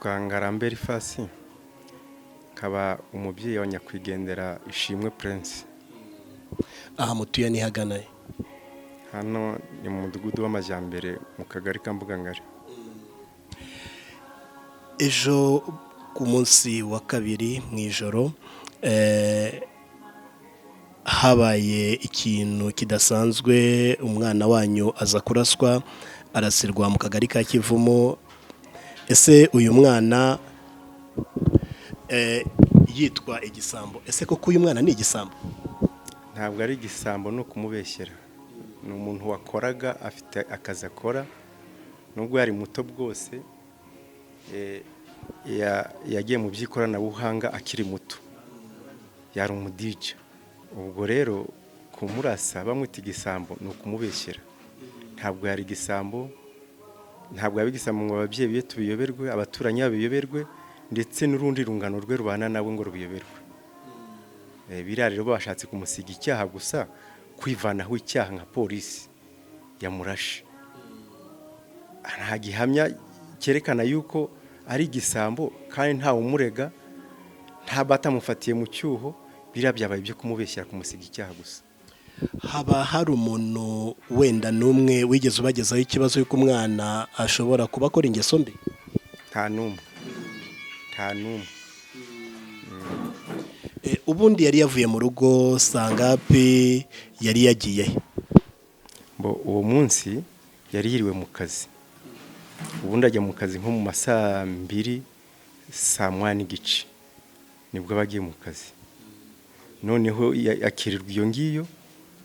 nitwa Ngarambe Elifasi nkaba umubyeyi wa nyakwigendera Ishimwe Prince. Aha mutuye ni hagana Hano ni mu mudugudu w'amajyambere mu kagari ka Mbugangari. ejo ku munsi wa kabiri mu ijoro habaye ikintu kidasanzwe, umwana wanyu aza kuraswa arasirwa mu kagari ka Kivumo. Ese uyu mwana yitwa igisambo? Ese koko uyu mwana ni igisambo? Ntabwo ari igisambo, no kumubeshyera. Ni umuntu wakoraga, afite akazi akora, nubwo yari muto bwose. Yagiye mu by'ikoranabuhanga akiri muto, yari umudija. Ubwo rero kumurasa bamwita igisambo ni ukumubeshyera. Ntabwo yari igisambo, ntabwo yaba igisambo ngo ababyeyi be tubiyoberwe, abaturanyi babiyoberwe, ndetse n'urundi rungano rwe rubana nawe ngo rubiyoberwe. Biriya rero bashatse kumusiga icyaha gusa, kwivanaho icyaha nka polisi yamurashe. Nta gihamya cyerekana yuko ari igisambo, kandi ntawe umurega, nta batamufatiye mu cyuho. Biriya byabaye byo kumubeshyira, kumusiga icyaha gusa. Haba hari umuntu wenda n'umwe wigeze ubagezaho ikibazo y'uko umwana ashobora kuba akora ingeso mbi? Nta n'umwe. Ubundi yari yavuye mu rugo sangapi, yari yagiye? Uwo munsi yari yiriwe mu kazi. Ubundi ajya mu kazi nko mu masaa 2, saa 1:15 nibwo bagiye mu kazi. Noneho akirirwa iyo ngiyo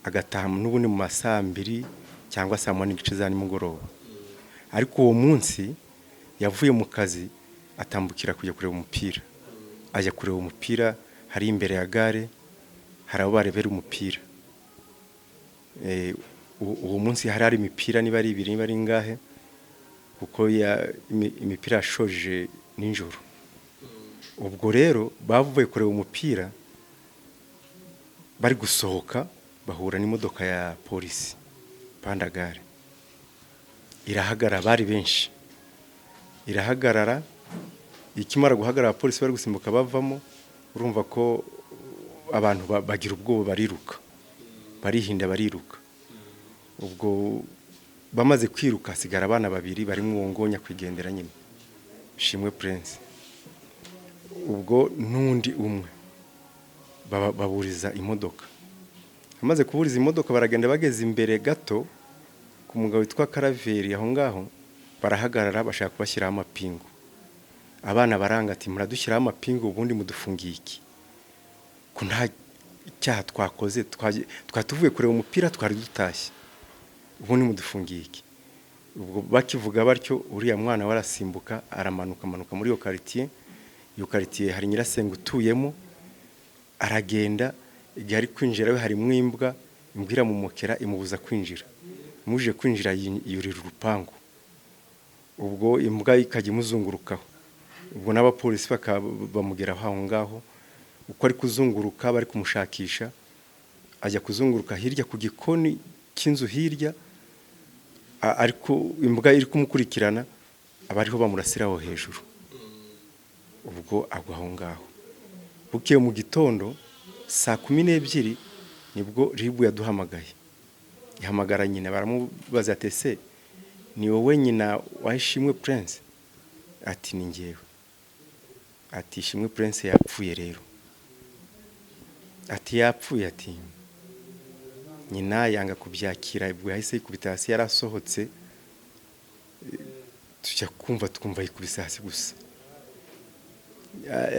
agataha n'ubundi mu masaa 2 cyangwa saa 1:15 za nimugoroba. Ariko uwo munsi yavuye mu kazi atambukira kujya kureba umupira. Ajya kureba umupira hari imbere ya gare, hari abo barebera umupira. Uwo munsi hari imipira, niba ari 2 niba ari ngahe, kuko imipira yashoje ninjoro. Ubwo rero bavuye kureba umupira, bari gusohoka bahura n'imodoka ya polisi Pandagare. Irahagarara, bari benshi. Irahagarara, ikimara guhagarara polisi bari gusimbuka bavamo. Urumva ko abantu bagira ubwoba, bariruka, barihinda, bariruka. Ubwo bamaze kwiruka hasigara abana 2 barimo uwo ngonya kwigendera nyine Ishimwe Prince. Ubwo n'undi umwe baburiza imodoka. Amaze kuburiza imodoka baragenda, bageze imbere gato ku mugabo witwa Karaveri. Aho ngaho barahagarara, bashaka kubashyiraho amapingu. Abana baranga ati muradushyiraho amapingu, ubundi mudufungiye iki? Ko nta cyaha twakoze, twatuvuye kureba umupira, twari dutashye, ubundi mudufungiye iki? Ubwo bakivuga batyo, uriya mwana warasimbuka aramanuka muri iyo quartier. Iyo quartier hari nyirasenge utuyemo, aragenda. Igihe ari kwinjira we harimo imbwa iramumokera, imubuza kwinjira. Muje kwinjira yurira urupangu. Ubwo imbwa ikajya imuzungurukaho. Ubwo n'abapolisi bamugeraho aho ngaho. Uko ari kuzunguruka bari kumushakisha, ajya kuzunguruka hirya ku gikoni cy'inzu hirya, ariko imbwa iri kumukurikirana, abariho bamurasiraho hejuru. Ubwo agwa aho ngaho. Bukeye mu gitondo saa 12 nibwo ribu yaduhamagaye. Ihamagara nyina, baramubaza ati ese ni wowe nyina wa Ishimwe Prince? Ati ni njyewe. Ati Ishimwe Prince yapfuye rero. Ati yapfuye? Ati nyina yanga kubyakira. Ubwo yahise yikubita hasi, yarasohotse. Tujya twumva yikubise hasi gusa.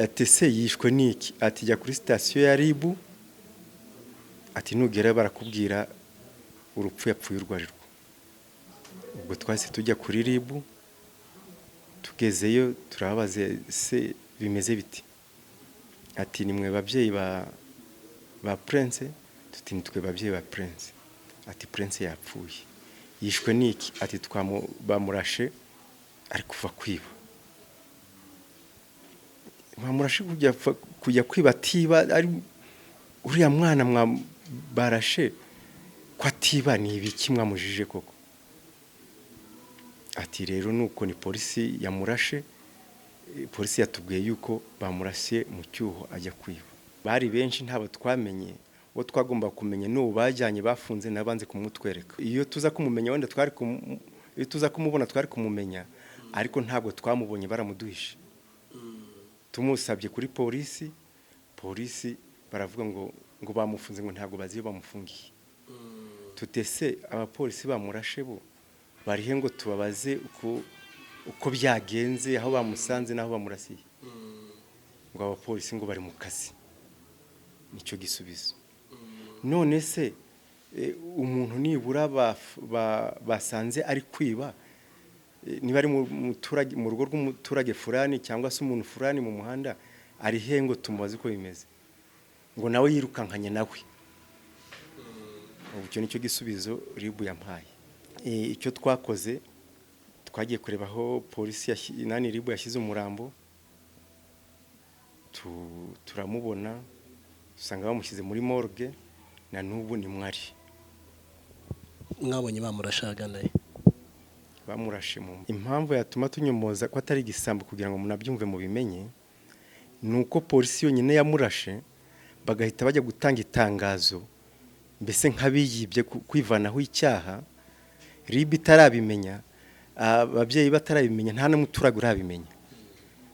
Ati se yishwe niki? Ati jya kuri station ya ribu, ati nugera barakubwira urupfu yapfuye urwarirwa. Ubwo twase tujya kuri ribu, tugezeyo turababaze se bimeze biti? Ati nimwe babyeyi ba Prince? Tuti nitwe babyeyi ba Prince. Ati Prince yapfuye. Yishwe niki? Ati bamurashe ari kuva kwiba. Bamurashe kujya kwiba, atiba, ari uriya mwana barashe ko atiba, ni ibiki mwamujije koko? Ati rero nuko ni polisi yamurashe, polisi yatubwiye yuko bamurasiye mu cyuho ajya kwiba. Bari benshi ntabo twamenye, uwo twagomba kumenya n'ubu bajyanye bafunze nabanze kumutwereka. Iyo tuza kumumenya wenda iyo tuza kumubona twari kumumenya, ariko ntabwo twamubonye baramuduhishe. Tumusabye kuri polisi baravuga ngo bamufunze ngo ntabwo bazi iyo bamufungiye. Tutese abapolisi bamurashe bo barihe ngo tubabaze uko byagenze, aho bamusanze n'aho bamurasiye. Ngo abapolisi ngo bari mu kazi. Nicyo gisubizo. None se umuntu nibura basanze ari kwiba, niba ari mu rugo rw'umuturage furani cyangwa se umuntu furani mu muhanda, ari he ngo tumubaze uko bimeze, ngo nawe yirukankanye nawe. Icyo nicyo gisubizo ribu yampaye. Icyo twakoze, twagiye kureba aho polisi ribu yashyize umurambo, turamubona, dusanga bamushyize muri morgue, na n'ubu ni mwari. Mwabonye bamurashaganaye? Bamurashe impamvu yatuma tunyomoza ko atari igisambo kugira ngo munabyumve mu bimenye, nuko polisi yonyine yamurashe bagahita bajya gutanga itangazo, mbese nk'abiyibye kwivanaho icyaha. Ribu itarabimenya, ababyeyi batarabimenya, nta n'umuturage urabimenya.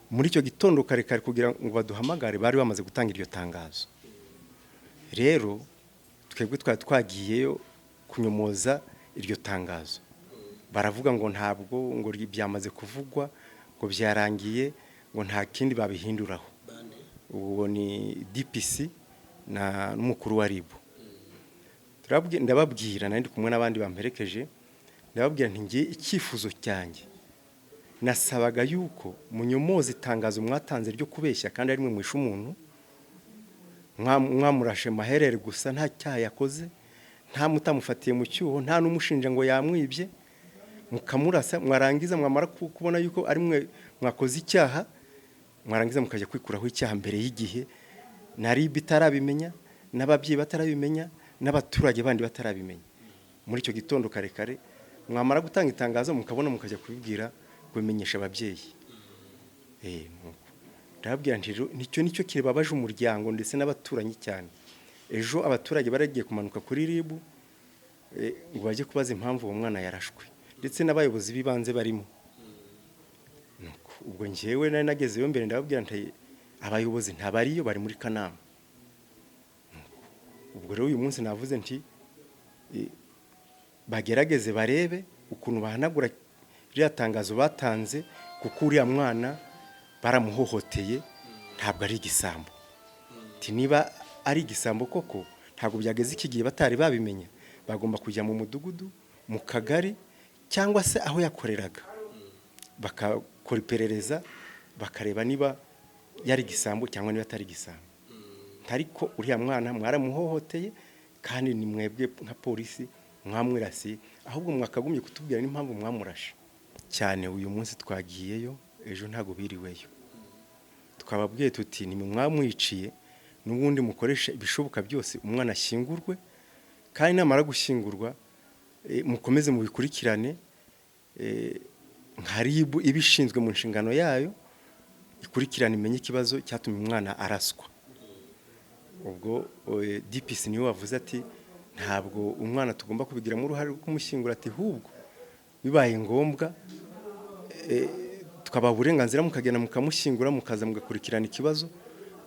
Muri icyo gitondo kare kugira ngo baduhamagare bari bamaze gutanga iryo tangazo. Rero twebwe twari twagiyeyo kunyomoza iryo tangazo. Baravuga ngo ntabwo ngo byamaze kuvugwa, ngo byarangiye, ngo nta kindi babihinduraho. Uwo ni DPC n'umukuru wa ribu. Ndababwira, nandi kumwe n'abandi bamperekeje, ndababwira nti ngiye icyifuzo cyanjye nasabaga yuko munyomoza itangazo mwatanze ryo kubeshya kandi ari mwe mwishe umuntu, mwamurashe maherere gusa, nta cyaha yakoze, nta mutamufatiye mu cyuho, nta n'umushinja ngo yamwibye, mukamurasa, mwarangiza mwamara kubona yuko ari mwe mwakoze icyaha, mwarangiza mukajya kwikuraho icyaha mbere y'igihe, na ribu itarabimenya, n'ababyeyi batarabimenya, n'abaturage bandi batarabimenya. Muri icyo gitondo kare mwamara gutanga itangazo mukabona mukajya kubibwira, kubimenyesha ababyeyi. Ndababwira nti nicyo kibabaje umuryango ndetse n'abaturanyi cyane. Ejo abaturage baragiye kumanuka kuri ribu ngo bajye kubaza impamvu uwo mwana yarashwe, ndetse n'abayobozi b'ibanze barimo. Ubwo njyewe nari nagezeyo mbere, ndababwira nti abayobozi ntabariyo, bari muri kanama. Ubwo rero uyu munsi navuze nti bagerageze barebe ukuntu bahanagura ririya tangazo batanze, kuko uriya mwana baramuhohoteye, ntabwo ari igisambo. Niba ari igisambo koko, ntabwo byageze iki gihe batari babimenya. Bagomba kujya mu mudugudu, mu kagari, cyangwa se aho yakoreraga, bakakora iperereza, bakareba niba yari igisambo cyangwa niba atari igisambo. Ariko uriya mwana mwaramuhohoteye, kandi ni mwebwe nka polisi mwamwirasiye, ahubwo mwakagumye kutubwira n'impamvu mwamurashe cyane. Uyu munsi twagiyeyo, ejo ntago biriweyo. Twababwiye tuti ni mwamwiciye, n'ubundi mukoresha ibishoboka byose umwana ashyingurwe, kandi namara gushyingurwa mukomeze mu bikurikirane. Nka ribu ibishinzwe mu nshingano yayo, ikurikirane imenye ikibazo cyatumye umwana araswa. Ubwo DPC niwe wavuze ati ntabwo umwana tugomba kubigiramo uruhare rwo kumushyingura, ati hubwo bibaye ngombwa tukabaha uburenganzira mukagenda mukamushyingura, mukaza mugakurikirana ikibazo.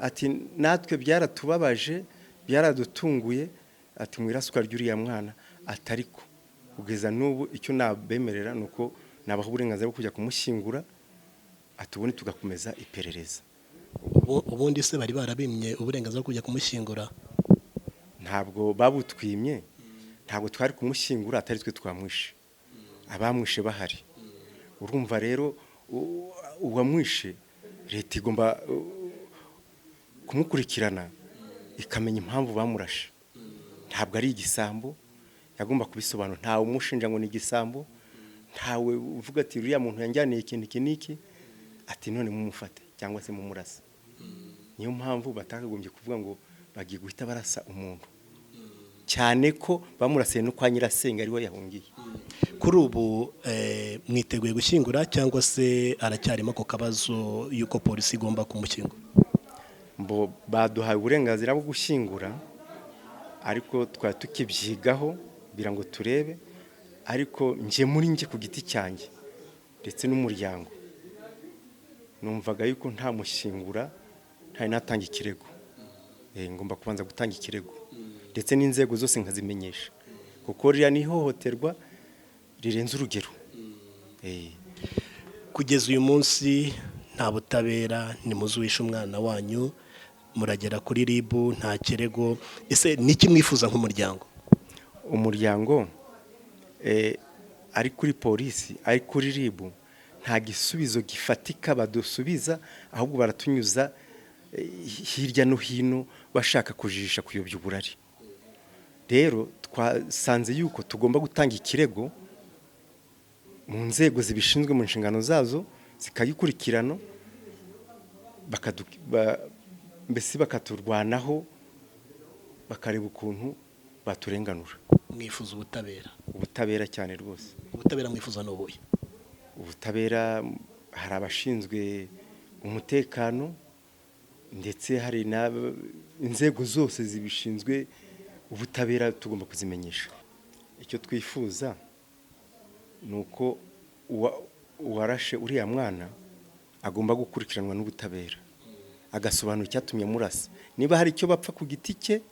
Ati natwe byaratubabaje, byaradutunguye, ati mwiraswa ry'uriya mwana, atariko kugeza n'ubu icyo nabemerera nuko nabaha uburenganzira bwo kujya kumushyingura, ati ubundi tugakomeza iperereza. Ubundi se bari barabimye uburenganzira bwo kujya kumushyingura? Ntabwo babutwimye, ntabwo twari kumushyingura atari twe twamwishe, abamwishe bahari. Urumva rero uwamwishe leta igomba kumukurikirana, ikamenya impamvu bamurashe. Ntabwo ari igisambo, yagomba kubisobanura. Ntawe umushinja ngo ni igisambo, ntawe uvuga ati uriya muntu yanjyaniye ikintu iki n'iki, ati none mumufate cyangwa se mumurasa. Niyo mpamvu batakagombye kuvuga ngo bagiye guhita barasa umuntu cyane ko bamurasiye no kwa nyirasenge ariwe yahungiye. kuri ubu mwiteguye gushyingura cyangwa se aracyarimo ako kabazo y'uko polisi igomba kumushyingura? Baduhaye uburenganzira bwo gushyingura, ariko twari tukibyigaho kugira ngo turebe, ariko njye ku giti cyanjye ndetse n'umuryango numvaga yuko nta mushyingura ntari natanga ikirego. Ngomba kubanza gutanga ikirego ndetse n'inzego zose nkazimenyesha, kuko ririya ni ihohoterwa rirenze urugero. Kugeza uyu munsi nta butabera, nimuzuwishe umwana wanyu, muragera kuri RIB nta kirego. Ese niki mwifuza nk'umuryango? Umuryango ari kuri polisi, ari kuri RIB, nta gisubizo gifatika badusubiza, ahubwo baratunyuza hirya no hino bashaka kujijisha, kuyobya uburari. Rero twasanze yuko tugomba gutanga ikirego mu nzego zibishinzwe mu nshingano zazo, zikagikurikirana, mbese bakaturwanaho, bakareba ukuntu baturenganura. Mwifuza ubutabera? Ubutabera cyane rwose. Ubutabera mwifuza n'ubuye? Ubutabera, hari abashinzwe umutekano ndetse hari inzego zose zibishinzwe. Ubutabera tugomba kuzimenyesha. Icyo twifuza ni uko uwarashe uriya mwana agomba gukurikiranwa n'ubutabera, agasobanura icyatumye amurasa. Niba hari icyo bapfa ku giti cye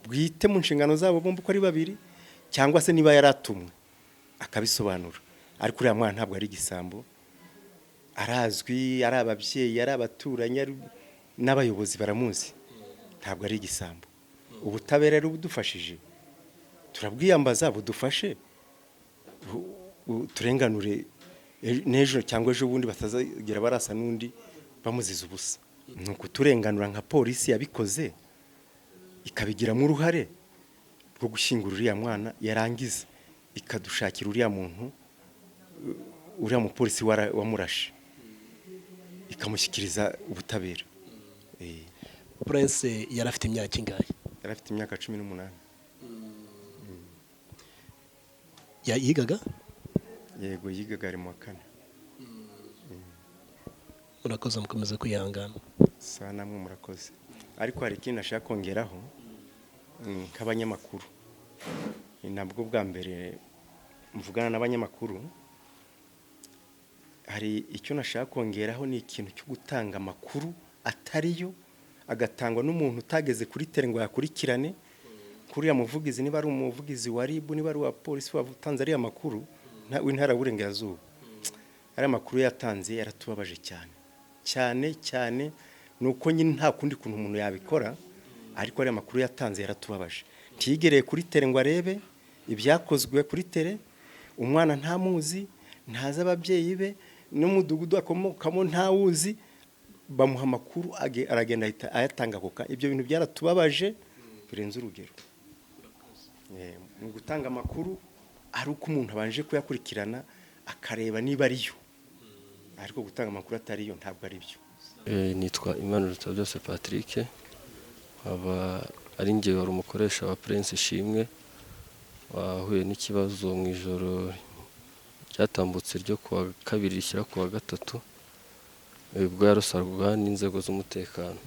bwite mu nshingano zabo bombi uko ari babiri, cyangwa se niba yaratumwe akabisobanura. Ariko uriya mwana ntabwo ari igisambo, arazwi, ari ababyeyi, ari abaturanyi, n'abayobozi baramuzi, ntabwo ari igisambo. Ubutabera rero budufashije, turabwiyambaza budufashe, turenganure n'ejo cyangwa ejo bundi batazagera barasa n'undi bamuziza ubusa. Ni ukuturenganura nka polisi yabikoze, ikabigiramo uruhare rwo gushyingura uriya mwana, yarangiza ikadushakira uriya muntu, uriya mupolisi wamurashe, ikamushyikiriza ubutabera. Prince yari afite imyaka ingahe? Yari afite imyaka 18. Yigaga? Yego, yigaga ari mu wa 4. Murakoze, mukomeze kwihangana. Sa namwe murakoze. Ariko hari ikintu nashaka kongeraho nk'abanyamakuru. Nabwo bwa mbere mvugana n'abanyamakuru. Hari icyo nashaka kongeraho, ni ikintu cyo gutanga amakuru atariyo, agatangwa n'umuntu utageze kuri tere ngo yakurikirane. Kuri ya muvugizi, niba ari umuvugizi wa RIB, niba ari wa polisi watanze ari amakuru w'intara y'Uburengerazuba, ari amakuru yatanze yaratubabaje cyane nuko nyine nta kundi kuntu umuntu yabikora, ariko ari amakuru yatanze yaratubabaje. Ntiyigereye kuri tere ngo arebe ibyakozwe kuri tere, umwana ntamuzi, ntazi ababyeyi be, n'umudugudu akomokamo ntawuzi, bamuha amakuru aragenda ayatanga koka. Ibyo bintu byaratubabaje birenze urugero. Mu gutanga amakuru ari uko umuntu abanje kuyakurikirana akareba niba ariyo, ariko gutanga amakuru atariyo ntabwo ari byo. Nitwa Emmanuel Byose Patrick, aba ari njye wari umukoresha wa Prince Ishimwe, wahuye n'ikibazo mu ijoro ryatambutse ryo kuwa 2 rishyira kuwa 3, ubwo yarusarwaga n'inzego z'umutekano.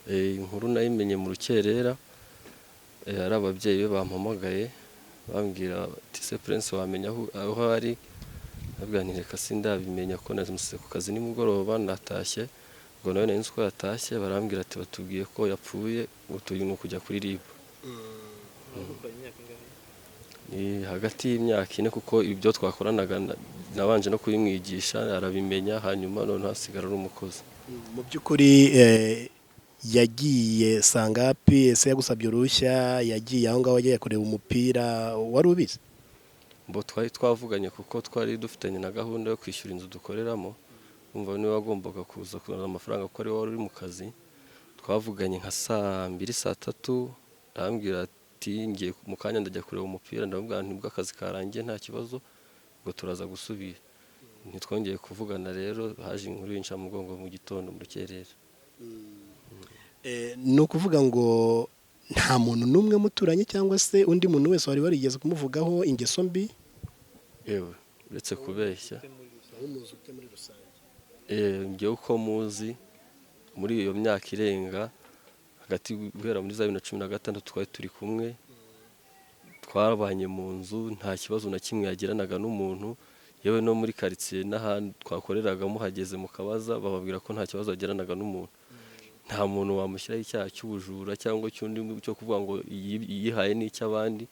Inkuru nayimenye mu rukerera, ari ababyeyi be bampamagaye bambwira ati se Prince wamenya aho ari? Nabwo ntireka sindabimenya ko nazimusize ku kazi nimugoroba, natashye ngo nawe nzi ko yatashye, barambwira ati batubwiye ko yapfuye, ngo turi no kujya kuri RIB. Ni hagati y'imyaka 4, kuko ibyo twakoranaga nabanje no kubimwigisha arabimenya, hanyuma none hasigara ari umukozi. Mu by'ukuri yagiye sangapi? Ese yagusabye uruhushya? Yagiye aho ngaho agiye kureba umupira, wari ubizi? Twari twavuganye kuko twari dufitanye na gahunda yo kwishyura inzu dukoreramo, umva niwe wagombaga kuza kuzana amafaranga kuko ari wari uri mu kazi. Twavuganye nka saa 2, saa 3, arambwira ati ngiye mu kanya ndajya kureba umupira. Ndamubwira nti akazi karangiye nta kibazo, ngo turaza gusubira. Ntitwongeye kuvugana. Rero haje inkuru y'incamugongo mu gitondo mu rukerera. ni ukuvuga ngo nta muntu n'umwe muturanye cyangwa se undi muntu wese wari warigeze kumuvugaho ingeso mbi yewe uretse kubeshya njyewe uko muzi muri iyo myaka irenga hagati guhera muri za 2016 twari turi kumwe twabanye mu nzu nta kibazo na kimwe yagiranaga n'umuntu yewe no muri quartier n'ahantu twakoreraga muhageze mukabaza bababwira ko nta kibazo yagiranaga n'umuntu nta muntu wamushyiraho icyaha cy'ubujura cyangwa cy'undi cyo kuvuga ngo yihaye n'icy'abandi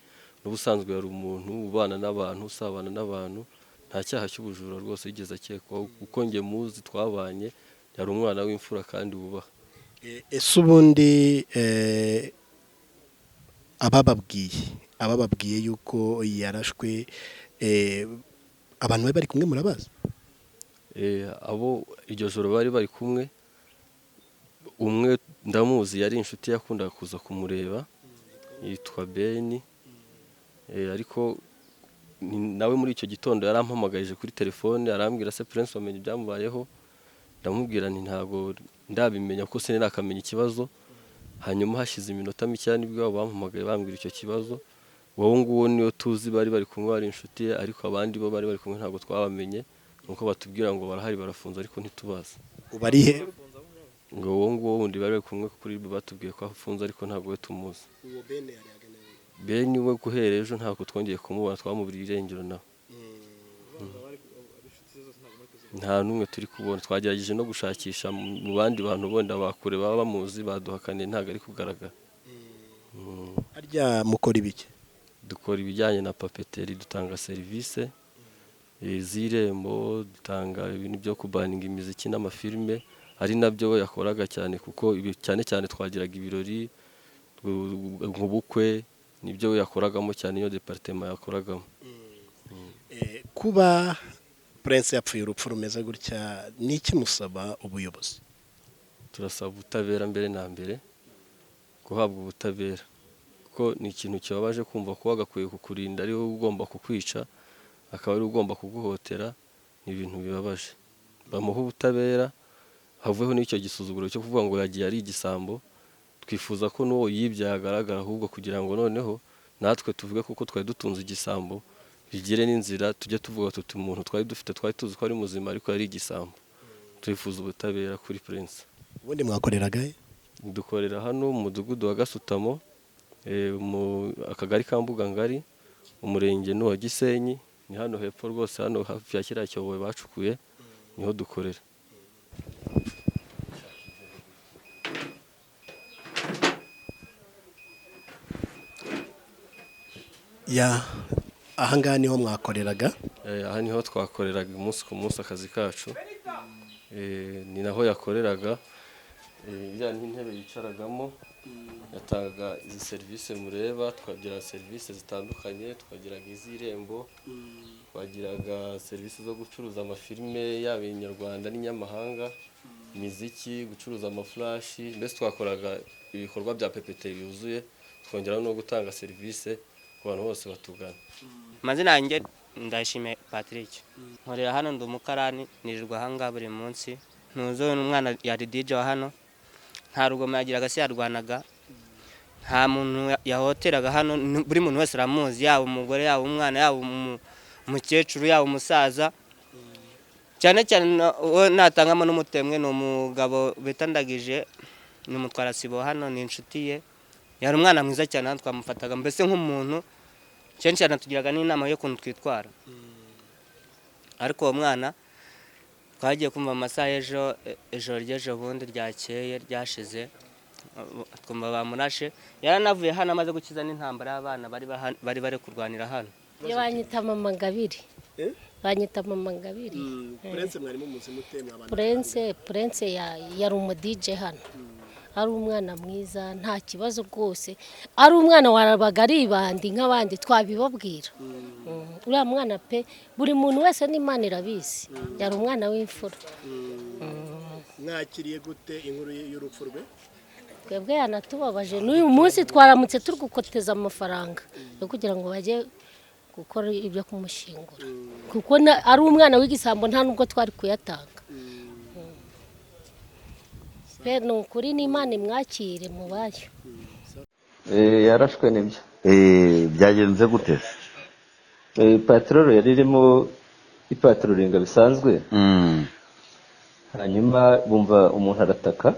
n'ubusanzwe yari umuntu ubana n'abantu usabana n'abantu nta cyaha cy'ubujura rwose yigeze akekwaho kuko nge muzi twabanye yari umwana w'imfura kandi wubaha. Ese ubundi abababwiye yuko yarashwe abantu bari kumwe murabazi? Abo iryo joro bari kumwe umwe ndamuzi yari inshuti yakundaga kuza kumureba yitwa Beni ariko nawe muri icyo gitondo yarampamagarije kuri telefone arambwira se Prince wamenye byamubayeho ndamubwira nti ntago ndabimenya ko sinari akamenya ikibazo hanyuma hashize iminota mike nibwo bampamagaye bambwira icyo kibazo wowe nguwo niyo tuzi bari kumwe bari inshuti ariko abandi bo bari kumwe ntago twabamenye nuko batubwira ngo barahari barafunze ariko ntitubaza ubari he ngo wowe nguwo wundi bari kumwe kuri batubwiye ko afunze ariko ntago we tumuzi. Uwo Bene yari Beni we guhera ejo ntabwo twongeye kumubona twamuburiye irengero nawe nta n'umwe turi kubona twagerageje no gushakisha mu bandi bantu bonda bakure baba bamuzi baduhakaniye ntabwo ari kugaragara. Harya mukora ibiki? Dukora ibijyanye na papeteri dutanga serivisi z'irembo dutanga ibintu byo kubaninga imiziki n'amafilme ari nabyo we yakoraga cyane kuko cyane cyane twagiraga ibirori nk'ubukwe nibyo we yakoragamo cyane iyo departement yakoragamo. Kuba Prince yapfuye urupfu rumeze gutya ni iki musaba ubuyobozi? Turasaba ubutabera mbere na mbere guhabwa ubutabera kuko ni ikintu kibabaje kumva ko wagakwiye kukurinda ari wowe ugomba kukwica akaba ari ugomba kuguhotera ni ibintu bibabaje bamuha ubutabera havuyeho n'icyo gisuzuguro cyo kuvuga ngo yagiye ari igisambo twifuza ko n'uwo yibye agaragara ahubwo kugira ngo noneho natwe tuvuge kuko twari dutunze igisambo bigire n'inzira tujye tuvuga tuti umuntu twari dufite twari tuzi ko ari muzima ariko yari igisambo twifuza ubutabera kuri Prince. Ubundi mwakoreraga he? Dukorera hano mu mudugudu wa Gasutamo mu akagari ka Mbuga Ngari umurenge n'uwa Gisenyi ni hano hepfo rwose hano hafi ya kiriya cyobo bacukuye niho dukorera. Ahangaha niho mwakoreraga? Aha niho twakoreraga umunsi ku munsi akazi kacu ni naho yakoreraga iriya n'intebe yicaragamo yatanga izi serivisi mureba twagira serivisi zitandukanye twagiraga iz'irembo twagiraga serivisi zo gucuruza amafilme yaba inyarwanda n'inyamahanga imiziki gucuruza amaflashi mbese twakoraga ibikorwa bya PPT yuzuye twongera no gutanga serivisi ku bantu bose batugana. Mazina yanjye Ndayishimiye Patrick nkorera hano ndi umukarani nirirwa hanga buri munsi ntuzo n'umwana yari DJ wa hano nta rugoma yagiraga se yarwanaga nta muntu yahoteraga hano buri muntu wese aramuzi yaba umugore yaba umwana yaba umukecuru yaba umusaza cyane cyane natangamo n'umutemwe ni umugabo bitandagije ni umutwara sibo hano ni inshuti ye yari umwana mwiza cyane twamufataga mbese nk'umuntu cyane cyane tugiraga n'inama yo kuntu twitwara ariko uwo mwana twagiye kumva amasaha ejo ry'ejo bundi ryakeye ryashize twumva bamurashe yaranavuye hano amaze gukiza n'intambara y'abana bari kurwanira hano. Banyita Mama Ngabire. Banyita Mama Ngabire. Prince mwarimu muzimu temwe abantu. Prince yari umu DJ hano. Ari umwana mwiza nta kibazo rwose ari umwana warabaga ari ibandi nk'abandi twabibabwira uriya mwana pe buri muntu wese n'Imana irabizi yari umwana w'imfura. Mwakiriye gute inkuru y'urupfu rwe? Twebwe yanatubabaje n'uyu munsi twaramutse turi gukoteza amafaranga yo kugira ngo bajye gukora ibyo kumushingura kuko ari umwana w'igisambo nta nubwo twari kuyatanga. pe ni ukuri n'Imana imwakire mu bayo. yarashwe nibyo. Byagenze gute? Patrolo yari irimo ipatrulinga bisanzwe, hanyuma bumva umuntu arataka,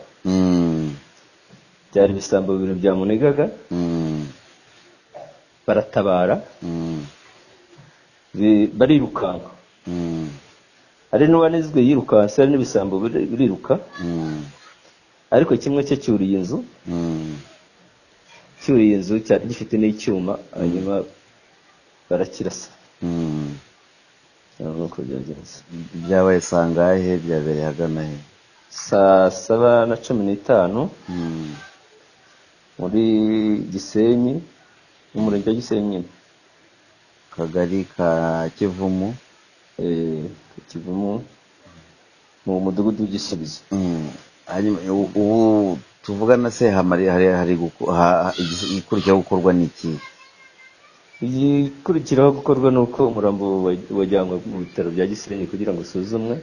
byari ibisambo bibiri byamunigaga, baratabara, barirukanka, hari n'uwanizwe yirukanse, hari n'ibisambo biriruka, ariko kimwe cye cyuriye inzu, cyari gifite n'icyuma, hanyuma barakirasa. Nuko byagenze. Byabaye sangahe? Byabereye hagana he? Saa 7:15 muri Gisenyi, umurenge wa Gisenyi, Kagari ka Kivumu, Kivumu, mu mudugudu w'Igisubizo. Hanyuma ubu tuvugana se hari ikurikiraho gukorwa n'iki? Igikurikiraho gukorwa ni uko umurambo wajyanwe mu bitaro bya Gisenyi kugira ngo usuzumwe.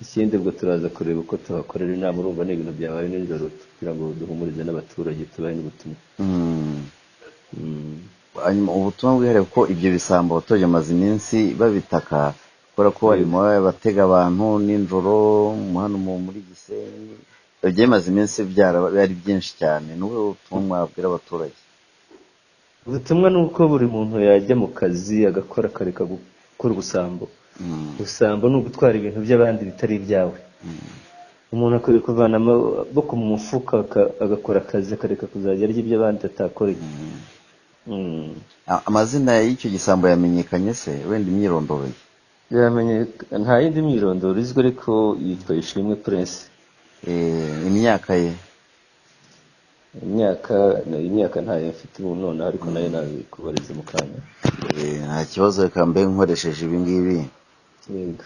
Ikindi ubwo turaza kureba uko tuhakorera inama, urumva ni ibintu byabaye nijoro kugira ngo duhumurize n'abaturage tubahe n'ubutumwa. Hanyuma ubutumwa bwihariye ko ibyo bisambo abaturage bamaze iminsi babitaka kubera ko barimo batega abantu nijoro hano muri Gisenyi, byamaze iminsi byari byinshi cyane. N'ubu ubutumwa mwabwira abaturage? Ubutumwa ni uko buri muntu yajya mu kazi agakora, akareka gukora ubusambo. Ubusambo ni ugutwara ibintu by'abandi bitari ibyawe. Umuntu akwiye kuvana amaboko mu mufuka agakora akazi, akareka kuzajya arya iby'abandi atakoreye. Amazina y'icyo gisambo yamenyekanye se? Wenda imyirondoro ye? Nta yindi myirondoro izwi, ariko yitwa Ishimwe Prince. Imyaka ye? Imyaka ntayo mfite ubu nonaha, ariko nayo nabikubariza mu kanya. Nta kibazo, reka mbe nkoresheje ibi ngibi. Yego.